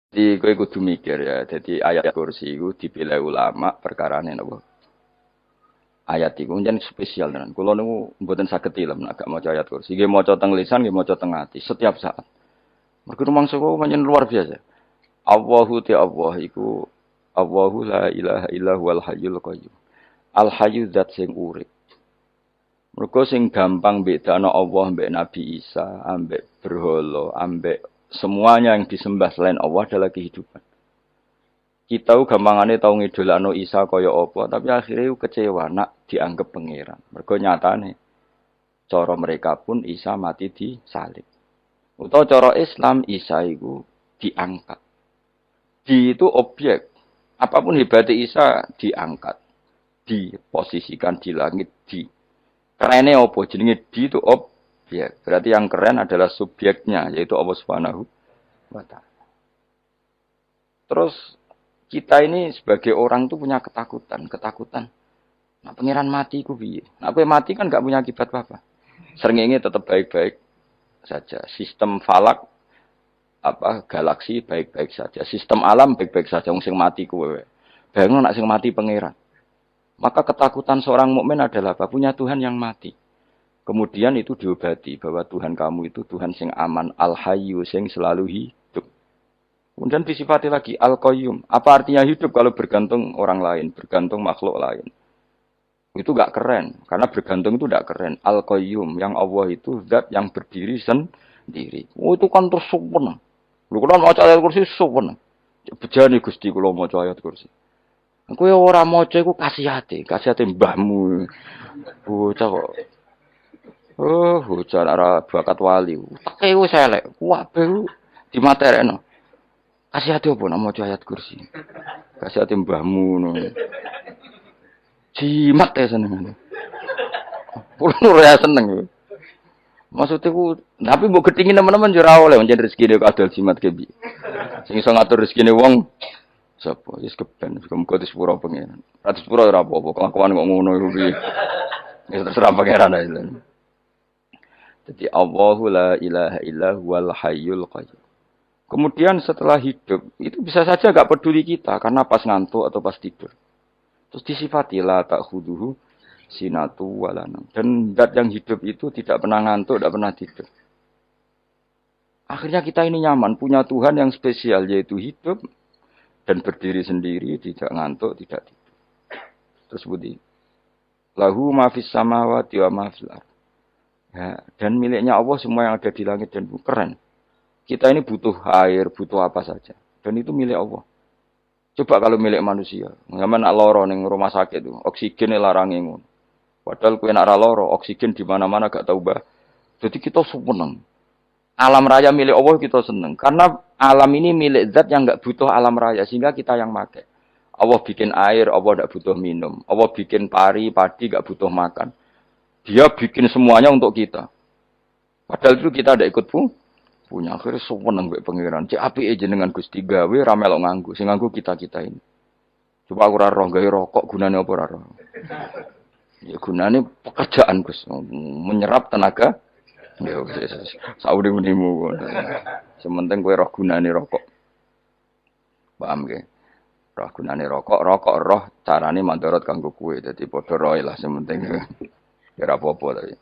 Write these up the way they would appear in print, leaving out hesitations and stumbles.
Jadi kowe kudu mikir ya. Jadi ayat kursi itu dipilih ulama perkarane napa? Ayat iku njen spesial tenan. Kula niku mboten saged tilem nek gak maca ayat kursi. Nggih maca teng lisan, nggih maca teng ati setiap saat. Mergo rumangsa kok pancen luar biasa. Allahu ti Allah iku Allahu la ilaha illa huwal hayyul qayyum. Al hayyu zat sing urip. Mergo sing gampang bedano Allah mbek Nabi Isa, ambek berhala, ambek semuanya yang disembah selain Allah adalah kehidupan. Kita gampangane tau ngidolakno Isa kaya apa, tapi akhirnya kecewa nak dianggap pangeran. Mergo nyatane cara mereka pun Isa mati di salib. Utawa cara Islam Isa iku diangkat. Di itu objek. Apapun hebatnya Isa diangkat, diposisikan di langit di. Kerennya apa? Jenenge di itu objek. Berarti yang keren adalah subjeknya, yaitu Allah Subhanahu wa Ta'ala. Terus kita ini sebagai orang tuh punya ketakutan. Nah, pangeran mati ku piye? Nah, kowe mati kan gak punya akibat apa-apa. Srengenge tetap baik-baik saja. Sistem falak galaksi baik-baik saja. Sistem alam baik-baik saja. Wong sing mati kowe. Bayangno nak sing mati pangeran. Maka ketakutan seorang mukmin adalah apa? Punya Tuhan yang mati. Kemudian itu diobati bahwa Tuhan kamu itu Tuhan sing aman, al-hayyu sing selalu hidup. Kemudian disifati lagi al-qayyum. Apa artinya hidup kalau bergantung orang lain, bergantung makhluk lain? Itu gak keren, karena bergantung itu gak keren. Al-qayyum, yang Allah itu zat yang berdiri sendiri. Oh itu kan terus sempurna. Lu kan mau ayat kursi sempurna. Bejane Gusti kula maca ayat kursi. Kowe ora maca iku kasihate mbahmu. Bocah kok. Oh, bocah ora bakat wali. Teke wis elek. Kabeh dimaterekno. Kasihate opo nek maca ayat kursi. Kasihate mbahmu ngono. Jimat ya seneng. Kulo ora seneng. Maksudnya ku, tapi mbok getingin teman-teman yo ora oleh njen rezekine kadal jimat ke piye. Sing iso ngatur rezekine wong sapa? Wis keben, muga disepuro pengen. Ora disepuro ora apa-apa, kelakuan kok ngono iku piye. Ya terserah pangeran ae. Jadi Allahu la ilaha illa huwal hayyul qayyum. Kemudian setelah hidup, itu bisa saja gak peduli kita karena pas ngantuk atau pas tidur. Terus disifati la ta'khuduhu sinatu walanam. Dan zat yang hidup itu tidak pernah ngantuk, tidak pernah tidur. Akhirnya kita ini nyaman, punya Tuhan yang spesial, yaitu hidup dan berdiri sendiri, tidak ngantuk, tidak tidur. Terus budi. Lahu mafis samawati wa mafil ardh. Ya, dan miliknya Allah semua yang ada di langit dan bumi. Keren. Kita ini butuh air, butuh apa saja. Dan itu milik Allah. Coba kalau milik manusia. Ngamen nak loro ning rumah sakit itu, oksigen larange ngono. Padahal kowe nak ra loro, oksigen di mana-mana gak tau bah. Jadi kita seneng. Alam raya milik Allah kita seneng. Karena alam ini milik zat yang gak butuh alam raya. Sehingga kita yang pakai. Allah bikin air, Allah gak butuh minum. Allah bikin padi gak butuh makan. Dia bikin semuanya untuk kita. Padahal itu kita tidak ikut punya. Akhirnya seneng mbek pangeran. Cek apike jenengan Gusti gawe ra melok nganggo. Sing nganggo kita-kita ini. Coba aku ora roh gawe rokok gunane apa ora roh. Ya gunane pekerjaan Gus, menyerap tenaga. Ya wis sauri menimu. Sementing kowe roh gunane rokok. Paham ge? Roh gunane rokok, roh carane mandorot kanggo kowe. Dadi padha roe lah sementing. Ya ora apa-apa tapi.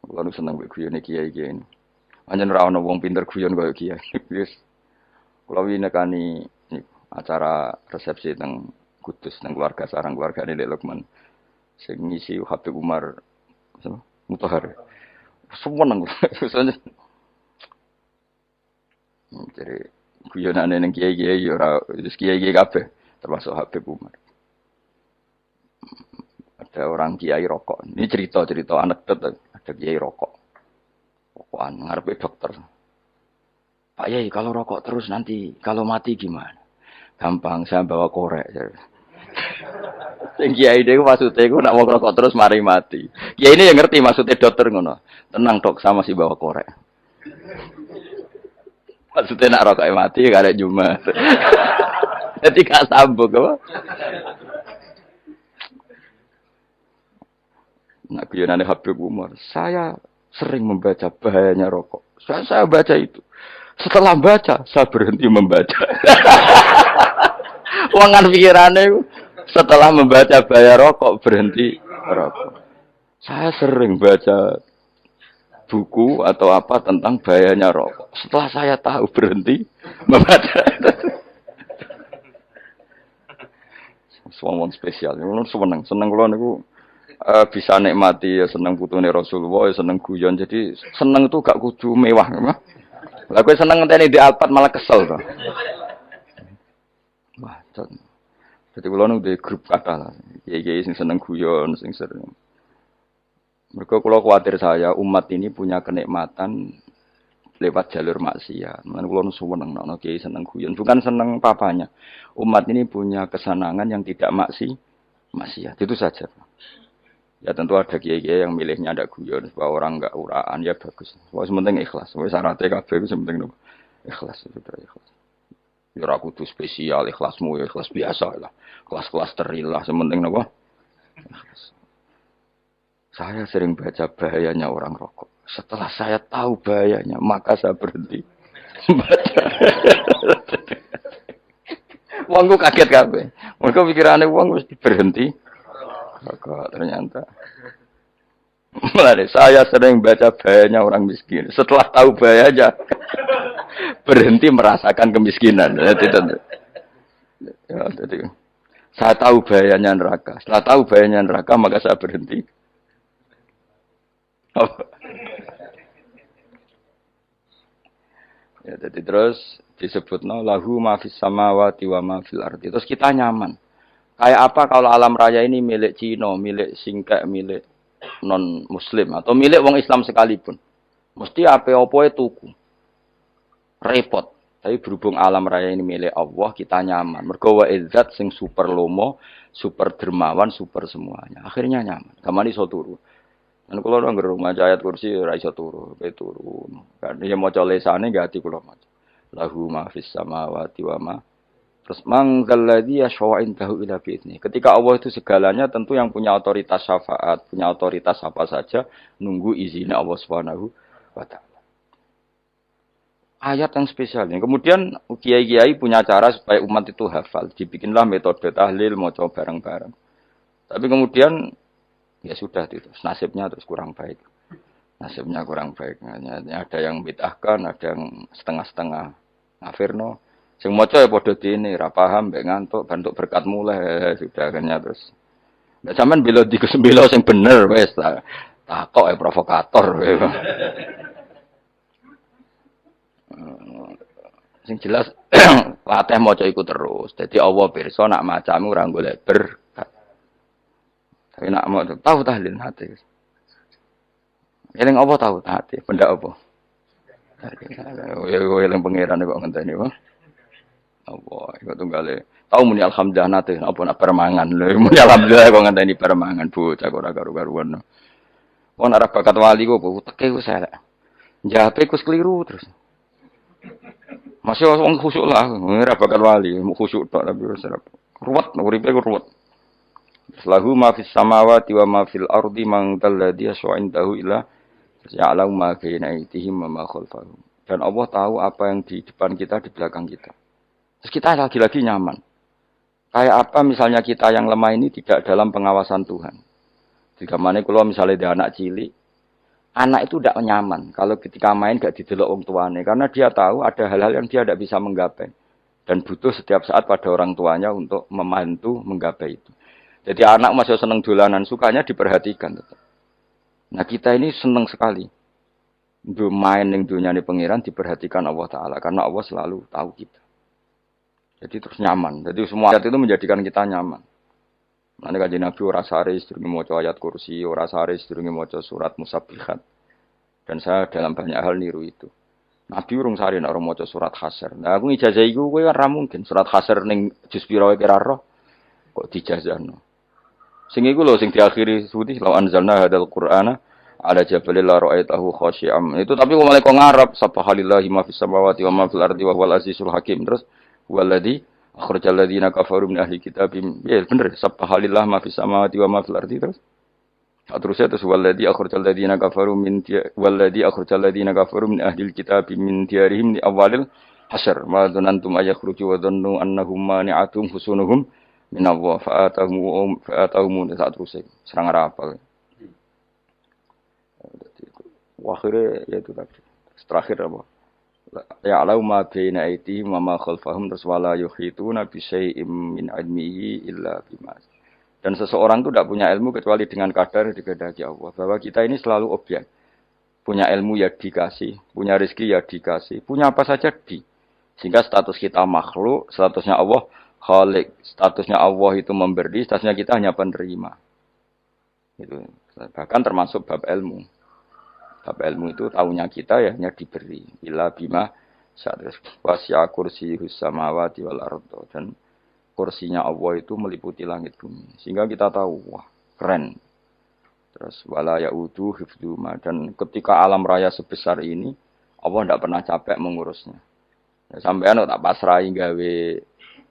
Kulo seneng mbek guyone kiai-kiai ini. Anjen ora ana wong pinter guyon kaya kiai. Wis kulo winekani acara resepsi teng Kudus nang keluarga sarang keluargane Lek Lukman. Sing ngisi Habib Umar Mutahar. Semua nang jadi guyonane ning kiai-kiai ora wis kiai-kiai kabeh termasuk Habib Umar. Ada orang kiai rokok. Ini cerita anekdot. Ada kiai rokok. Rokokan ngarepe dokter. Pak Yai, kalau rokok terus nanti kalau mati gimana? Gampang, saya bawa korek. Sing kiai dhewe maksudnya iku nak mau rokok terus mari mati. Kiai ini yang ngerti maksudnya dokter ngono. Tenang dok, sama si bawa korek. Maksudnya nak rokok mati gak ada Jumat. Jadi gak sambung apa? Nak guyonane Habib Umar, saya sering membaca bahayanya rokok. Saya baca itu. Setelah baca, saya berhenti membaca. Wangan pikirannya setelah membaca bayar rokok berhenti rokok. Saya sering baca buku atau apa tentang bahayanya rokok. Setelah saya tahu berhenti membaca. Suamon spesial, seneng kalau niku bisa nikmati ya seneng putune Rasulullah, ya seneng guyon. Jadi seneng itu gak kudu mewah, mah. Lah kowe seneng ngenteni di Alphard malah kesel to. Wah, jadi kalau nu di grup kata lah, kiai sing seneng guyon, sing sering. Mereka kalau khawatir saya umat ini punya kenikmatan lewat jalur maksiat. Mana kalau nu seneng, no kiai seneng guyon, bukan seneng papanya. Umat ini punya kesenangan yang tidak maksiat, itu saja. Ya tentu ada kiai-kiai yang milihnya ada guyon, supaya orang enggak uraan ya bagus. Wah sementing ikhlas, wah syaratnya kabeh itu sementing ikhlas sudah ikhlas. Ya ora kudu spesial ikhlasmu ya ikhlas biasa lah. Kelas-kelas terilah sementing napa? Ikhlas. Saya sering baca bahayanya orang rokok. Setelah saya tahu bahayanya, maka saya berhenti baca. Wongku kaget kabeh. Mergo pikirane wong mesti berhenti rokok ternyata. Mulai saya sering baca bahayanya orang miskin. Setelah tahu bahayanya, berhenti merasakan kemiskinan. Jadi, saya tahu bahayanya neraka. Setelah tahu bahayanya neraka, maka saya berhenti. Ya, jadi terus disebutnya lahu ma fis samawati wa ma fil ardi. Terus kita nyaman. Kayak apa kalau alam raya ini milik Cina, milik Singkek, milik non Muslim atau milik wong Islam sekalipun. Mesti apa-apa tuku. Repot. Tapi berhubung alam raya ini milik Allah, kita nyaman. Mergo wa izzat sing super lomo, super dermawan, super semuanya. Akhirnya nyaman. Kamane iso turu. Dan kalau orang gerung maca ayat kursi ora iso turu, pe turu. Kan ya maca lesane gak ati kula maca. Lahu ma fis samawati wa ma. Terus manggalladzi yashfa'u indahu ila bi'izni. Ketika Allah itu segalanya tentu yang punya otoritas syafaat, punya otoritas apa saja nunggu izinnya Allah Subhanahu wa taala. Ayat yang spesial ini. Kemudian kiai-kiai punya cara supaya umat itu hafal. Dibikinlah metode tahlil maca bareng-bareng. Tapi kemudian ya sudah itu nasibnya terus kurang baik. Nasibnya kurang baik. Ada yang bid'ahkan, ada yang setengah-setengah ngafirno. Sing maca ya padha dene, ra paham mbek ngantuk, bantuk berkat mulai sudah akhirnya terus. Nek sampean bela dikesembelo sing bener wis takok provokator. Sing jelas latih maca iku terus. Dadi Allah pirsa nak macamu ora golek berkat. Tapi nak mau tahu tahlil hati. Eling apa tahu hati, benda apa? Ya eling pangeran kok ngenteni wae. Allah, iku tunggale. Tahu muni alhamdulillah nate apa nak permangan lho. Muni alhamdulillah kok ngenteni permangan bocah kok ora karo-karuan. Wong ora bakat wali kok teke wis elek. Njape kus keliru terus. Masih wong khusuk lah, ora bakat wali, mau khusuk tok tapi wis ruwet, uripe ruwet. Lahu ma fis samawati wa ma fil ardi man dalladhi yashwa'indahu illa ya'lamu ma baina aydihim wa ma khalfahum. Dan Allah tahu apa yang di depan kita, di belakang kita. Terus kita lagi-lagi nyaman. Kayak apa misalnya kita yang lemah ini tidak dalam pengawasan Tuhan. Jika mana kalau misalnya ada anak cilik, anak itu tidak nyaman kalau ketika main gak didelok wong tuane karena dia tahu ada hal-hal yang dia tidak bisa menggapai dan butuh setiap saat pada orang tuanya untuk membantu menggapai itu. Jadi anak masih seneng dolanan, sukanya diperhatikan tetap. Nah kita ini seneng sekali. Main ning dunyane pangeran diperhatikan Allah Ta'ala karena Allah selalu tahu kita. Jadi terus nyaman. Jadi semua ayat itu menjadikan kita nyaman. Nanti Kanjeng Nabi ora sare sedurunge maca ayat kursi, ora sare sedurunge maca surat Musabbihat. Dan saya dalam banyak hal niru itu. Nabi urung sare nek ora maca surat Hasyr. Nah aku ijazah iku kowe ora mungkin surat Hasyr ning juz pira kira roh kok dijazahno. Sing iku lho sing diakhiri suci law anzalna hadzal qur'ana ala jabalil la ra'aitahu khashi'am. Itu tapi kok malah kok ngarep subhanallahi ma fis samawati wa ma fil ardi wa huwal azizul hakim. Terus waladzi akhrajal ladzina kafaru min ahli kitab. Ya bener subhanallah ma fis samawati wa ma fil ardi terus. Terusnya terus waladhi akhrajal ladzina kafaru waladhi akhrajal ladzina kafaru min ahlil kitab min diyarihim li awalil hasyr ma dzanantum ayakhruju wa dhannu annahum mani'atum husunuhum min Allah fa'atahum saat terusnya serang rapal. Akhirnya ya itu tadi. Terakhir apa? Ya alau ma baina aydihim wa ma khalfahum terus wala yuhituna bi syai'im min ilmihi illa bima. Dan seseorang itu tidak punya ilmu kecuali dengan kadar dikehendaki Allah. Bahwa kita ini selalu objek. Punya ilmu ya dikasih, punya rezeki ya dikasih, punya apa saja di. Sehingga status kita makhluk, statusnya Allah khalik, statusnya Allah itu memberi, statusnya kita hanya penerima. Itu bahkan termasuk bab ilmu. Bab ilmu itu tahunya kita ya hanya diberi. Illa bima wasya kursiyus samawati wal ardh dan kursinya Allah itu meliputi langit bumi. Sehingga kita tahu, wah keren. Terus wala yaudu hifdzuma dan ketika alam raya sebesar ini Allah tidak pernah capek mengurusnya. Ya, sampean tak pasrahi gawe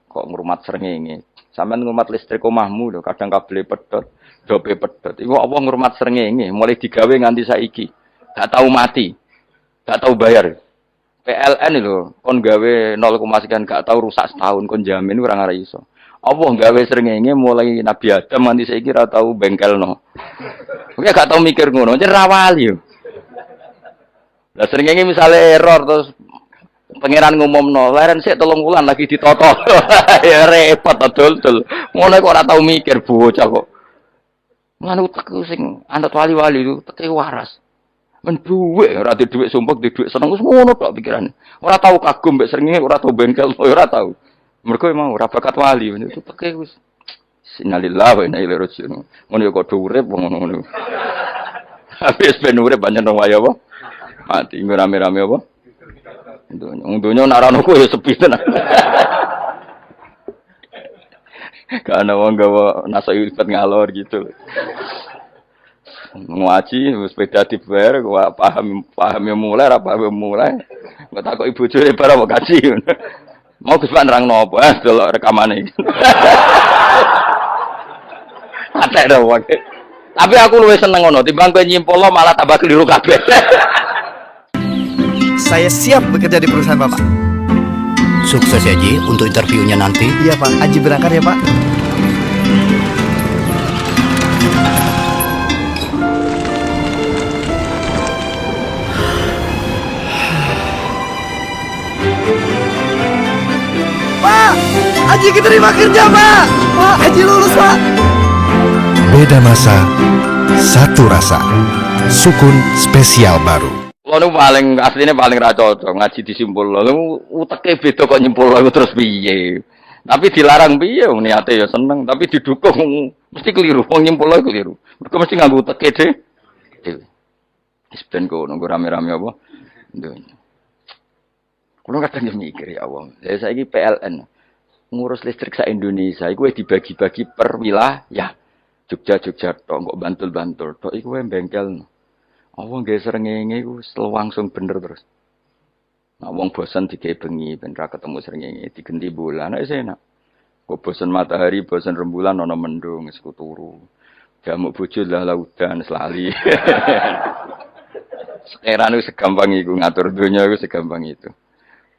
kok ngrumat srengenge. Sampean ngrumat listrik omahmu lho, kadang kabel pedhot, dope pedhot. Iku Allah ngrumat srengenge mulai digawe nganti saiki. Gak tahu mati. Gak tahu bayar. PLN lho, kon gawe 0, sekian gak tahu rusak setahun kon jamin ora ngara iso. Allah gawe srengenge mulai Nabi Adam nganti saiki ora tahu bengkelno. Oke gak tahu mikir ngono, jen ra wali yo. Lah srengenge misale error terus pangeran ngumumno, leren sik 3 wulan lagi ditoto. Ya repot dol-dol. Ngono kok ora tahu mikir bocah kok. Lan utek sing anut wali-wali itu teke waras. Men duwe ora di dhuwit sumpek di dhuwit seneng wis ngono tok pikirane. Ora tau kagum mbek srengenge, ora tau bengkel, ora tau. Mergo emang ora bakat wali itu teke wis innalillahi wa inna ilaihi raji'un. Ngono ya kok urip ngono. Habis ben urip pancen wong wae apa? Mati rame-rame apa? Untunya nak rano ku ya sepi tenan. Karena wong gawa nasa ibad ngalor gitu. Ngaji sepeda dibayar paham yang mulai apa yang mulai nggak takut ibu cuy para mau kaji mau kesukaan nerang nopo delok rekamane ada dong tapi aku lebih seneng ngono timbang kowe nyimpul malah tambah keliru kabeh. Saya siap bekerja di perusahaan Bapak. Sukses ya Ji untuk interviewnya nanti. Iya Pak, Aji berangkat ya Pak. Haji keterima kerja Pak. Pak, Haji lulus Pak. Beda masa, satu rasa. Sukun spesial baru. Lo paling aslinya paling ra cocok ngaji disimpul lo. Uteke beda kok nyimpul lo terus piye. Tapi dilarang piye wong niate ya seneng, tapi didukung mesti keliru. Wong nyimpul lo keliru. Mergo mesti nganggo uteke dhewe. Wis ben kok nunggu rame-rame apa. Ndonya. Kulo kadang mikir ya Allah. Lah saiki PLN ngurus listrik sa Indonesia iku dibagi-bagi per wilayah. Jogja tok, kok Bantul tok iku bengkel. Allah nggih srengenge iku langsung bener terus. Nah wong bosan digawe bengi ben ra ketemu srengenge digenti bulan nek enak. Kok bosan matahari, bosan rembulan ana mendung wis turu. Jamu bojo lah laudan selali. Sekarang itu segampang itu ngatur dunia itu segampang itu.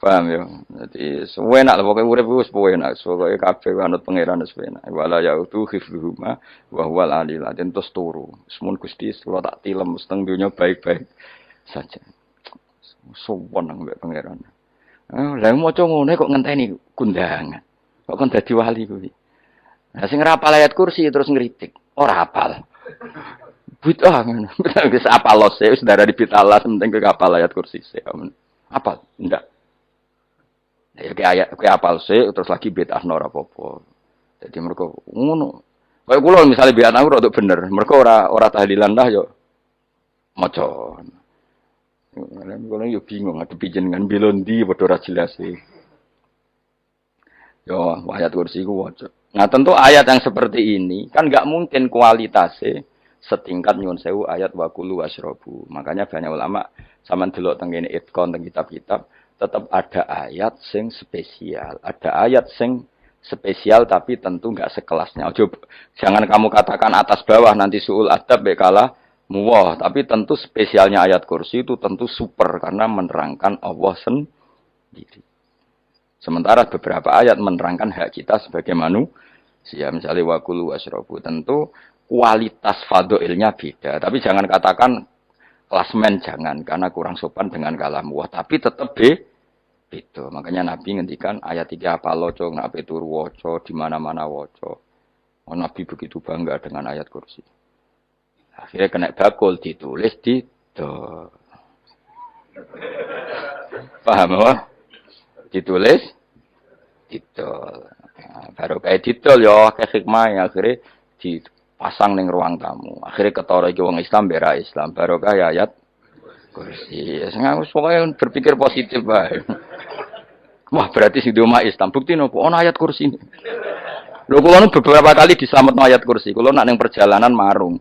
Paham ya? Jadi enak lah pokoknya urip wis enak. Pokoke kabeh anut pangeran wis enak. Wala yautu khifruhuma wa huwal alil azim terus turu. Semun Gusti kula tak tilem seteng dunya baik-baik saja. Sowan nang mbek pangeran. Lah maca ngene kok ngenteni kundangan. Kok kon dadi wali kuwi. Lah sing ora hafal ayat kursi terus ngritik. Ora hafal. Bid'ah ngono. Wis apal lose wis darah di bid'ah penting kowe hafal ayat kursi sik. Apal? Ndak. Ya kayak apal sih terus lagi bid'ah ora apa-apa. Jadi mereka ngono. Kayak kula misale bid'ah aku rada bener. Mereka ora tahlilan dah yo maca. Kula yo bingung ngadepi jenengan belondi padha ora jelas sih. Yo ayat kursi ku waca. Nah, tentu ayat yang seperti ini kan enggak mungkin kualitasnya setingkat nyuwun sewu ayat waqulu wasyrabu. Makanya banyak ulama sampean delok teng kene itqon teng kitab-kitab tetap ada ayat sing spesial, ada ayat sing spesial tapi tentu enggak sekelasnya. Jangan kamu katakan atas bawah nanti suul adab kalah muwah, tapi tentu spesialnya ayat kursi itu tentu super karena menerangkan Allah sendiri. Sementara beberapa ayat menerangkan hak kita sebagai manusia, misalnya wakulu wasrobu, tentu kualitas fadhilnya beda. Tapi jangan katakan klasmen, jangan, karena kurang sopan dengan kalam wah, tapi tetap beda. Makanya Nabi ngendikan ayat 3 apa loco, nabi turu woco, di mana-mana woco. Oh, Nabi begitu bangga dengan ayat kursi. Akhirnya kena bakul ditulis di do. Paham apa? Ditulis didol. Nah, baru kayak didol ya kayak hikmah akhirnya dipasang ning ruang tamu. Akhirnya ketara iki wong Islam bera Islam baru kayak ayat kursi. Sengaja pokoknya berpikir positif bae. Wah, berarti sing di omah Islam bukti nopo ono ayat kursi ini. Lho kula beberapa kali diselametno ayat kursi. Kula nak ning perjalanan marung.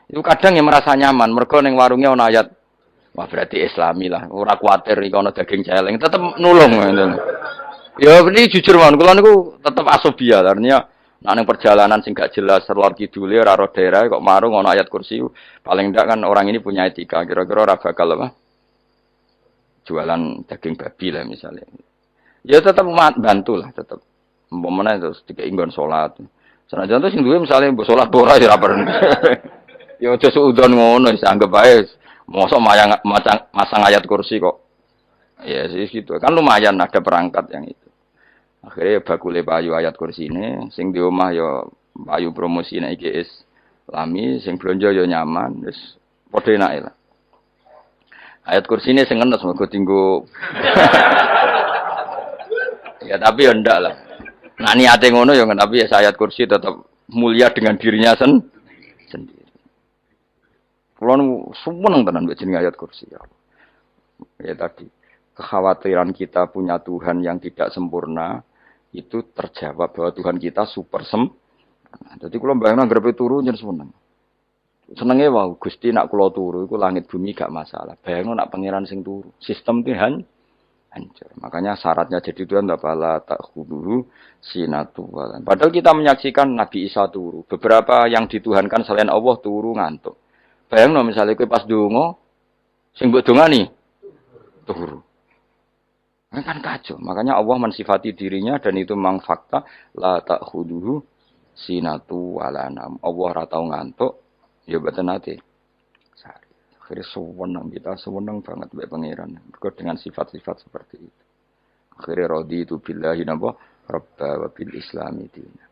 Itu kadang yang merasa nyaman mergo ning warungnya ono ayat. Wah, berarti Islami lah. Ora kuwatir iki ono daging celeng, tetep nulung ngono. Ya ini jujur mawon, kula niku tetep asobia, artinya nek ning perjalanan sing gak jelas lor kidule ora ro daerah kok marung ana ayat kursi, paling ndak kan orang ini punya etika, kira-kira ora bakal apa? Jualan daging babi lah misalnya. Ya tetep bantu lah, tetep. Umpamane terus dikek nggon salat. Senajan to sing duwe misale mbok salat ora ya ora perlu. Ya aja suudon ngono, wis anggap bae. Mosok masang ayat kursi kok. Ya sih gitu. Kan lumayan ada perangkat yang itu. Akhirnya bakule payu ayat kursi ini, sing di omah ya payu promosi nek iki Islami, sing blonjo ya nyaman, wis padha enake lah. Ayat kursi ini sing ngenes mergo tinggo. Ya tapi ya ndak lah. Nah niate ngono ya tapi ya ayat kursi tetap mulia dengan dirinya sendiri. Kulo seneng tenan mbek jeneng ayat kursi ya. Ya tadi kekhawatiran kita punya Tuhan yang tidak sempurna itu terjawab bahwa Tuhan kita super sempurna. Jadi kalau bayangkan grepe turu jadi seneng. Senenge wae Gusti nak kula turu iku langit bumi gak masalah. Bayangno nak pangeran sing turu, sistem Tuhan hancur. Makanya syaratnya jadi Tuhan bala takhuduhu sinatu walan. Padahal kita menyaksikan Nabi Isa turu. Beberapa yang dituhankan selain Allah turu ngantuk. Bayangno misalnya kowe pas donga sing mbok dongani turu. Kan kacau. Makanya Allah mensifati dirinya dan itu memang fakta la ta'khuduhu sinatu wala nam. Allah ora tau ngantuk, ya mboten nate. Akhirnya seneng kita seneng banget mbek pangeran. Mergo dengan sifat-sifat seperti itu. Akhirnya raditu billahi napa rabba wa bil islami dina.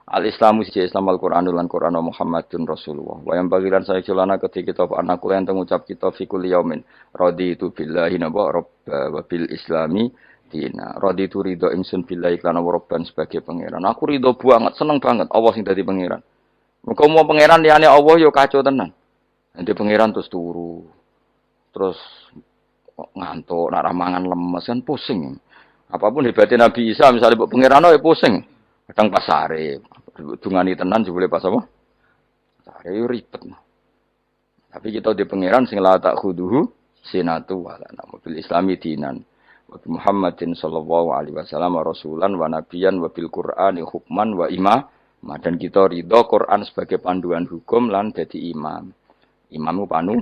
Al-Islamu siji Islam Al-Qur'anul lan Qur'an Muhammadun Rasulullah. Wa yang bagiran saya celana ketika kita anakku yang ngucap kita fikul yaumin. Raditu billahi napa rabba wa bil islami dina. Raditu ridho ingsun billahi lan rabban sebagai pangeran. Aku ridho banget, seneng banget Allah sing dadi pangeran. Muga mau pangeran liyane Allah yo kacau tenan. Nanti pangeran terus turu. Terus ngantuk, nak ramangan lemes kan pusing. Apapun hebatnya Nabi Isa misalnya pangeran ya pusing. Kadang pasare, dungani tenan jebule pas apa? Pasare yo ribet. Tapi kita di pangeran sing la ta'khuduhu sinatu wala nabil islami dinan. Wa Muhammadin sallallahu alaihi wasallam rasulan wa nabiyan wa bil Qur'ani hukman wa imam. Dan kita ridho Quran sebagai panduan hukum lan dadi imam. Imammu panu.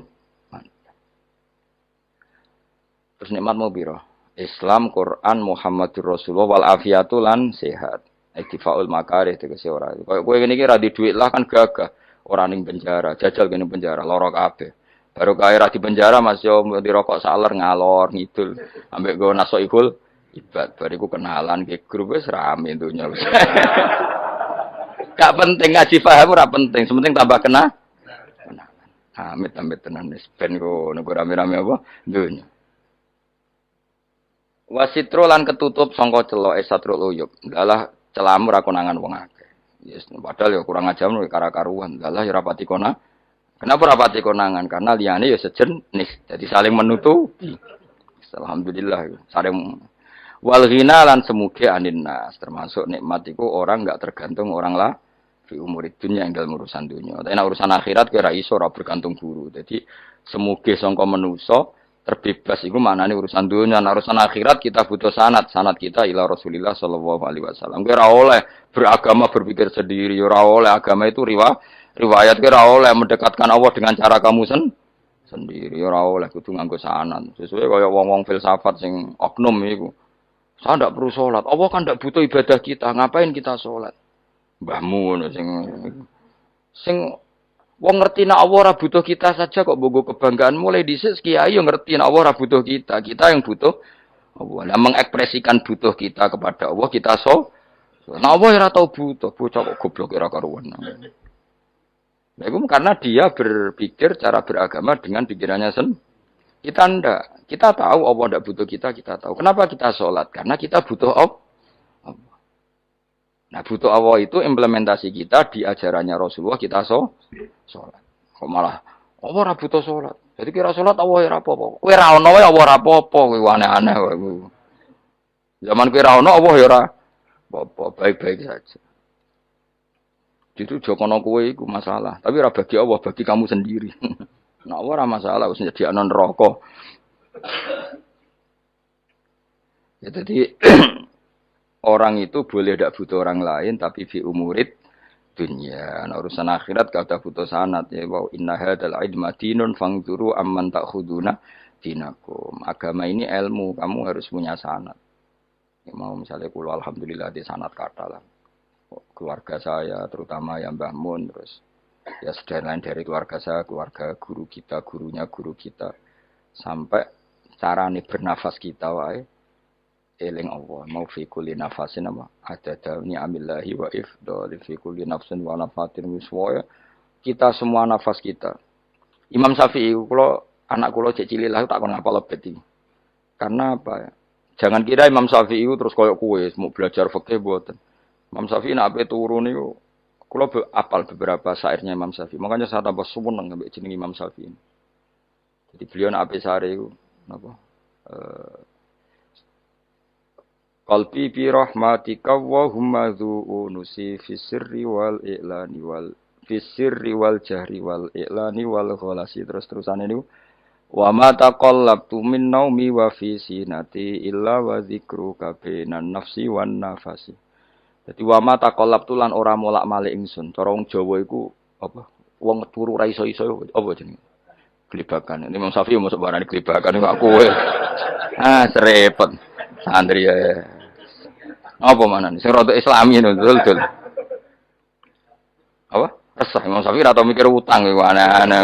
Terus nikmat mau piro? Islam, Quran, Muhammadur Rasulullah wal afiatu lan sehat. Iktifaul makarih tegese ora. Kowe ngene iki ra di dhuwit lah kan gagah. Ora ning penjara, jajal kene penjara, lara kabeh. Baru kae ra di penjara Mas yo dirokok saler ngalor ngidul. Ambek go nasoihul ibad. Bariku kenalan ke grup wis rame donya wis. Gak penting ngaji paham ora penting, sementing tambah kenalan. Amit-amit tenan wis ben go nego rame-rame apa donya. Wasitro lan ketutup sangka celoke satrul uyub. Dalah celamu ra konangan wong akeh. Yes, padahal ya kurang ajar karo-karuan. Dalah ya rapati kona. Kenapa rapati konangan? Karena liyane ya sejenis. Jadi saling menutupi. Alhamdulillah saling wal ghina lan semuge aninnas. Termasuk nikmat iku orang enggak tergantung orang lah fi umurid dunya ing dalam urusan dunya. Tapi nek urusan akhirat kira iso ora bergantung guru. Jadi semuge sangka manusa terbebas iku maknane urusan dunia, urusan akhirat kita butuh sanad kita ila Rasulillah sallallahu alaihi wasallam. Kowe ora oleh beragama berpikir sendiri, ora oleh agama itu riwayat kowe ora oleh mendekatkan Allah dengan cara kamu sendiri, ora oleh kudu nganggo sanad. Sesuai kaya wong-wong filsafat sing oknum iku. Saya ndak perlu salat. Allah kan ndak butuh ibadah kita, ngapain kita salat? Mbahmu ngono sing wong ngerti nek Allah ora butuh kita saja kok bogo kebanggaan mulai dhisik kiai yo ngerti nek Allah ora butuh kita yang butuh Allah. Nah, mengekspresikan butuh kita kepada Allah kita nek Allah ora tau butuh, bocah kok goblok ora karuan. Nah, itu karena dia berpikir cara beragama dengan pikirannya kita ndak. Kita tahu Allah ndak butuh kita tahu. Kenapa kita sholat? Karena kita butuh Allah. Nah, butuh Allah itu implementasi kita di ajarannya Rasulullah kita sholat. Kok malah Allah ora butuh sholat. Jadi kira sholat Allah ora apa-apa. Kowe ra ono wae Allah ora apa-apa, kowe aneh-aneh kowe. Zaman kowe ra ono Allah ya ora apa-apa, baik-baik saja. Itu jokono kowe iku masalah, tapi ora bagi Allah, bagi kamu sendiri. Nah, Allah ora masalah wis nyediakno neraka. Ya jadi orang itu boleh tidak butuh orang lain tapi fi umurid dunia. Nah, urusan akhirat kata butuh sanad ya wa inna hadzal ilma dinun fangzuru amman ta'khuduna dinakum. Agama ini ilmu, kamu harus punya sanad. Ya, mau misalnya kula alhamdulillah di sanad kata lah. Keluarga saya terutama yang Mbah Mun terus ya sedaya lain dari keluarga saya, keluarga guru kita, gurunya guru kita sampai carane bernafas kita wae eling Allah mau fi kulli nafasin apa ada ni'amillahi wa ifdali fi kulli nafsin wa nafatin wiswa kita semua nafas kita. Imam Syafi'i kula anak kula cek cilik lah tak kon ngapal lebet iki. Karena apa ya? Jangan kira Imam Syafi'i terus koyo kowe mau belajar fikih mboten. Imam Syafi'i nek ape turu niku kula apal beberapa syairnya Imam Syafi'i. Makanya saya tambah seneng ambek jeneng Imam Syafi'i. Jadi beliau nek ape sare iku napa qalbi bi rahmatika wa humma dzu'unusi fi sirri wal i'lani wal fi sirri wal jahri wal i'lani wal khalasi terus-terusan ini wa ma taqallabtu min naumi wa fi sinati illa wa dzikruka bainan nafsi wan nafasi. Dadi wa ma taqallabtu lan ora molak-malik ingsun. Cara wong Jawa iku apa? Wong turu ra iso-iso apa jenenge? Glibakan. Ini Imam Syafi'i mosok barani glibakan kok kowe. Ah, serepet. Santri ya. Apa manane? Sing rada Islami ngono, dul. Apa? Resah Imam Syafi'i ora tau mikir utang iku aneh-aneh.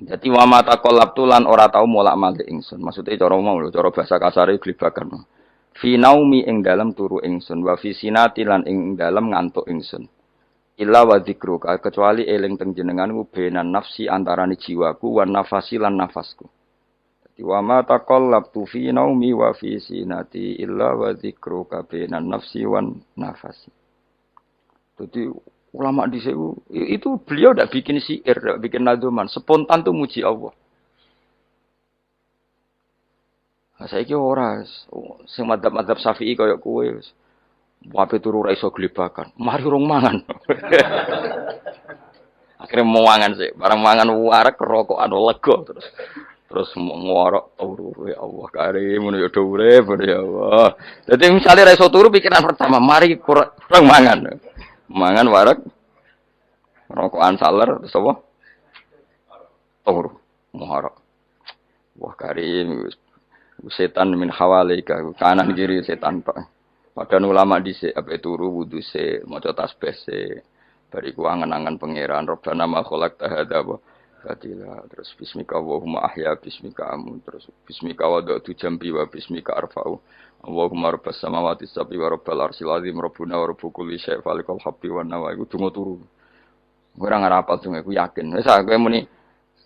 Jadi wa mata qalabtu lan ora tau molak-malik ingsun. Maksude cara mau lho, cara bahasa kasare glibakan. Fi naumi ing dalem turu ingsun, wa fi sinati lan ing dalem ngantuk ingsun. Illa wa dzikruka kecuali eling teng jenenganmu benan nafsi antarane jiwaku wan nafasi lan nafasku. Wa ma taqallabtu fi naumi wa fi sinati illa wa dzikruka bainan nafsi wan nafasi. Jadi ulama di itu beliau tidak bikin syair, tidak bikin nadzuman, spontan tuh muji Allah. Nah, saiki ora sing madzhab Syafi'i kaya kowe wape turu ra iso glebakan. Mari urung mangan. Akhirnya mau mangan sih, barang mangan warak rokokan lega terus ngorok turu ya Allah karim ngono ya urip ya Allah. Dadi misale ra iso turu pikiran pertama mari kurang mangan. Mangan warak rokokan saler terus apa? Turu ngorok. Wah karim setan min hawalika kanan kiri setan Pak. Padahal ulama dhisik ape turu wudu se maca tasbih se bariku angen-angen pangeran Rabbana ma khalaqta hadza batila terus bismika Allahumma ahya bismika amun terus bismika wada'tu jambi wa bismika arfa'u Allahumma rabbas samawati sab'i wa rabbal arsyil azim rabbuna wa rabbu kulli syai' falikal habbi wan nawa iku donga turu ora ngarapal donga iku yakin wis kowe muni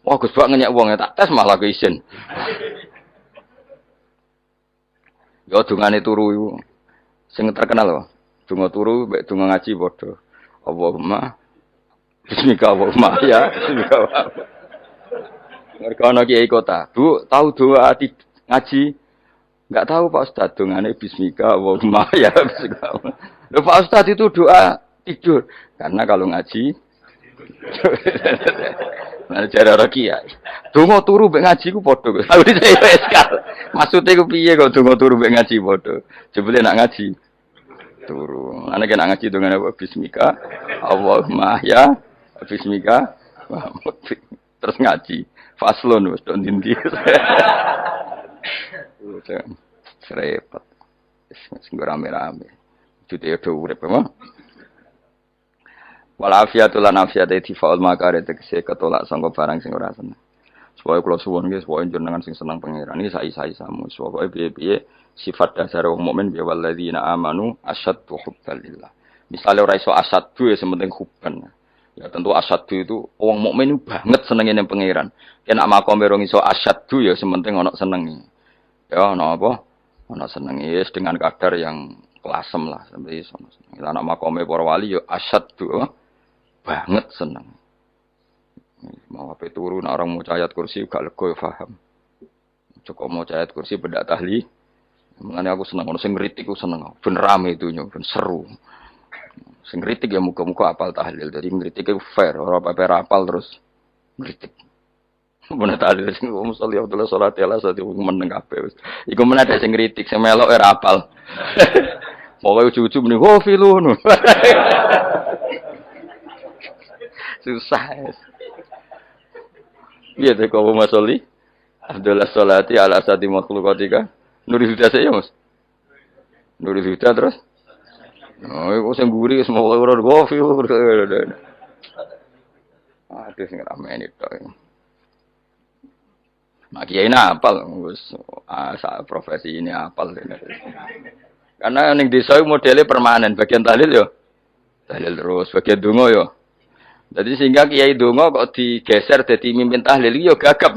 wah Gus bak ngenyek wong tak tes malah keisen yo dungane turu iku sing terkenal lho donga turu mek donga ngaji padha Allahumma bismika Allahumma ya bismika mereka ana kiai kota Bu tahu doa ngaji enggak tahu Pak Ustaz dongane bismika Allahumma ya bismika lho Pak Ustaz itu doa tidur karena kalau ngaji Nah, jare ora kiai. Donga turu mek ngaji ku padha. Aku dicek eskal. Maksude ku piye kok donga turu mek ngaji padha. Jebule nak ngaji turu. Ana kena ngaji dengan apa bismika. Allahumma ya bismika. Terus ngaji. Faslon wis tok ndi. Repot. Sing rame-rame. Jute yo urip mah. Walafiatul lan afiat faul makare tegese ketolak sangka barang sing ora seneng. Supaya kula suwun nggih supaya jenengan sing seneng pangeran iki sai-sai-samu. Supaya piye-piye sifat dasar wong mukmin ya walladzina amanu asyaddu hubbalillah. Misale ora iso asyaddu ya sementing hubban. Ya tentu asyaddu itu wong mukmin banget senenge ning pangeran. Yen nak makome rong iso asyaddu ya sementing ana senenge. Ya ana apa? Ana senenge wis dengan kadar yang kelasem lah sampai iso. Lah nak makome para wali ya asyaddu banget seneng. Mau apa turu nak orang mau ayat kursi gak lega paham. Cukup mau ayat kursi beda tahli. Mengenai aku seneng, sing ngritik aku seneng. Ben rame itu ben seru. Sing ngritik ya muga-muga apal tahlil. Jadi ngritik itu fair, ora apa apal terus ngritik. Bener tahlil sing musolli Abdullah salat ya lah sate meneng kabeh wis. Iku men ada sing ngritik, sing melok ora apal. Pokoke ujug-ujug muni ho filun. Susah. Iya teh kau masoli. Abdullah salati ala asadi makhluqatika. Nuri Huda saya Mas. Nuri Huda terus. Oh, iku sing mburi wis mau ora gofi. Aduh sing ramene tok. Mak kiai apal wis profesi ini apal. Karena ning desa modele permanen, bagian tahlil yo. Tahlil terus, bagian donga yo. Jadi sehingga kiai donga kok digeser dadi mimpin tahlil yo gagap.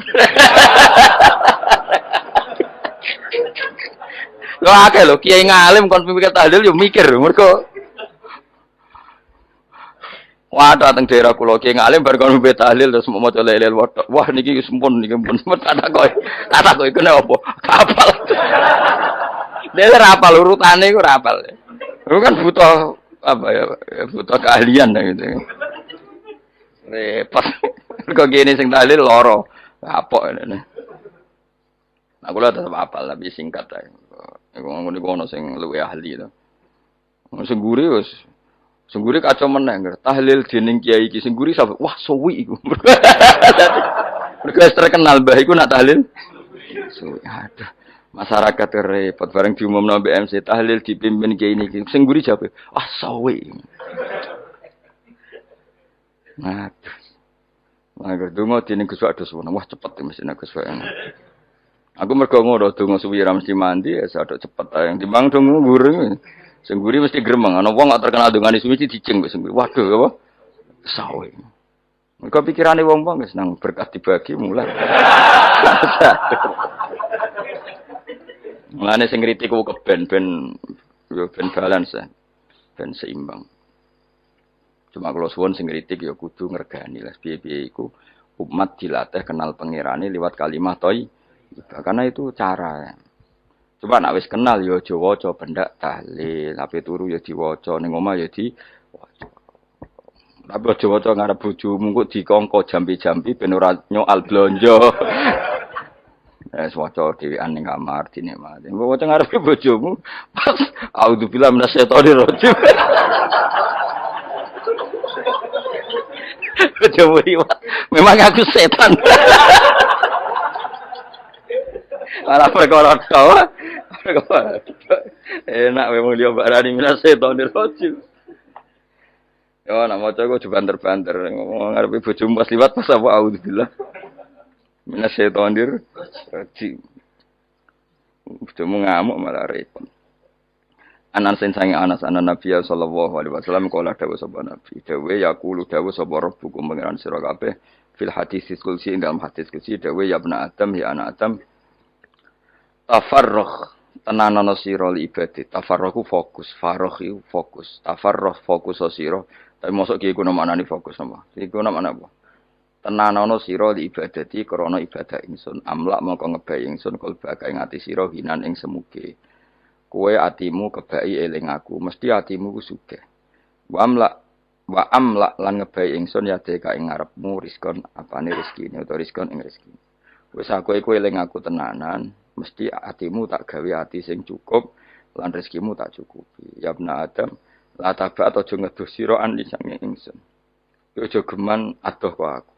Lho akeh lho kiai ngalim kon mimpin tahlil yo mikir mergo wah dateng daerah kula kiai ngalim bar kon mimpin tahlil terus maca lelel wedok. Wah niki wis mumpun niki mumpun tak kok iku nek apa? Kapal. Dia rapal urutane iku rapal. Lu kan butuh apa ya? Butuh keahlian gitu. Repot. Kok gini sing tahlil loro. Apok ngene. Nah kula tetep apal tapi singkat ae. Iku ngono sing luwih ahli to. Sing guri wis. Sing guri kacau meneh. Tahlil dening kiai iki sing guri sampe wah suwi iku. Mergo terkenal mbah iku nak tahlil. Suwi. Aduh. Masyarakat repot bareng diumumno BMC tahlil dipimpin kiai niki. Sing guri jabe, wah suwi. Aduh. Mangga donga dening Gus Wados wah cepet mesti nek Gus Wados. Aku mergo ngono donga suwi ra mesti mandi ya sadok cepet ae. Timbang donga gureng. Sing guri mesti gremeng. Ana wong gak terkenal dongane suwi dicing wis. Waduh apa? Sawe. Mergo pikirane wong-wong wis nang berkah dibagi mulai. Mulane sing kritik ku keben ben balance. Ben seimbang. Cuma kalau suwon sing kritik ya kudu ngergani lah piye-piye iku umat dilatih kenal pangerane liwat kalimat thayyibah. Karena itu cara. Coba nek wis kenal ya aja waca bendak tahlil, ape turu ya diwaca ning omah ya diwaca. Tapi aja waca ngarep bojomu kok dikongko jampi-jampi ben ora nyoal blonjo. Waca dhewean ning kamar dinikmati. Mbok waca ngarepe bojomu pas auzubillahi minasyaitonir rajim. Coba memang aku setan. Malah perkara tau. Enak memang dia barani minas setanir rajim. Yo nak maca kok banter-banter ngomong ngarepe bojomu pas liwat pas apa auzubillah. Minas setanir rajim. Bojomu ngamuk malah repot. Anas sange Anas anan Nabi sallallahu alaihi wasallam kala dawuh sapa Nabi dawuh yaqulu dawuh sapa rabbukum pangeran sira kabeh fil hadis qudsi dalam hadis qudsi dawuh ya ibna adam ya anak adam tafarrugh tenanono sira li ibadah tafarrugh fokus faragh iku fokus tafarrugh fokus sira tapi mosok ki iku maknane fokus apa iku maknane apa tenanono sira li ibadati krana ibadah ingsun amlak mongko ngebayi ingsun kalbaka ing ati sira hinan ing semuge kowe atimu kebaki eling aku, mesti atimu ku sugih. Wa amla lan ngebai ingsun ya deka ing ngarepmu rizkon apane rezekine utawa rizkon ing rezeki. Wis aku iku eling aku tenanan, mesti atimu tak gawe ati sing cukup lan rezekimu tak cukupi. Ya bna Adam, la taba aja ngedoh sira an lisange ingsun. Yo aja geman adoh kok aku.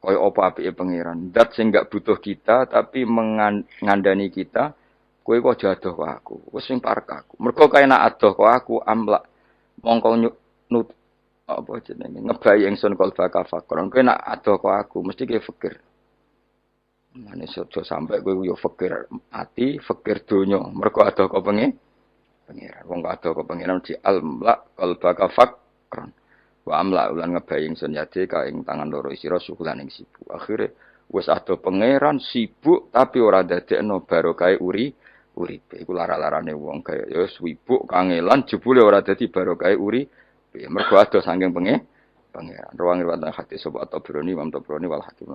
Kaya apa apike pangeran. Dat sing gak butuh kita tapi mengandani kita, kowe kok aja adoh kok aku. Wis sing parek aku. Mergo kaya nak adoh kok aku amlak mongko nut apa jenenge ngebayi ingsun kalba kafakron. Kowe nak adoh kok aku mesti kowe fikir. Mane sojo sampai kowe yo fikir ati, fikir donya. Mergo adoh kok pangeran. Wong adoh kok pangeran di almlak kalba kafakron. Wa amla ulan ngebayi ingsun yade ka ing tangan loro sira syukulan ing sibuk. Akhire wis ado pangeran sibuk tapi ora dadekno barokah uripe. Iku lara-larane wong kaya ya sibuk kangelan jebule ora dadi barokah uripe. Mergo ado saking pangeran. Ruang riwayat hadis sapa Tabrani, Imam Tabrani wal Hakim.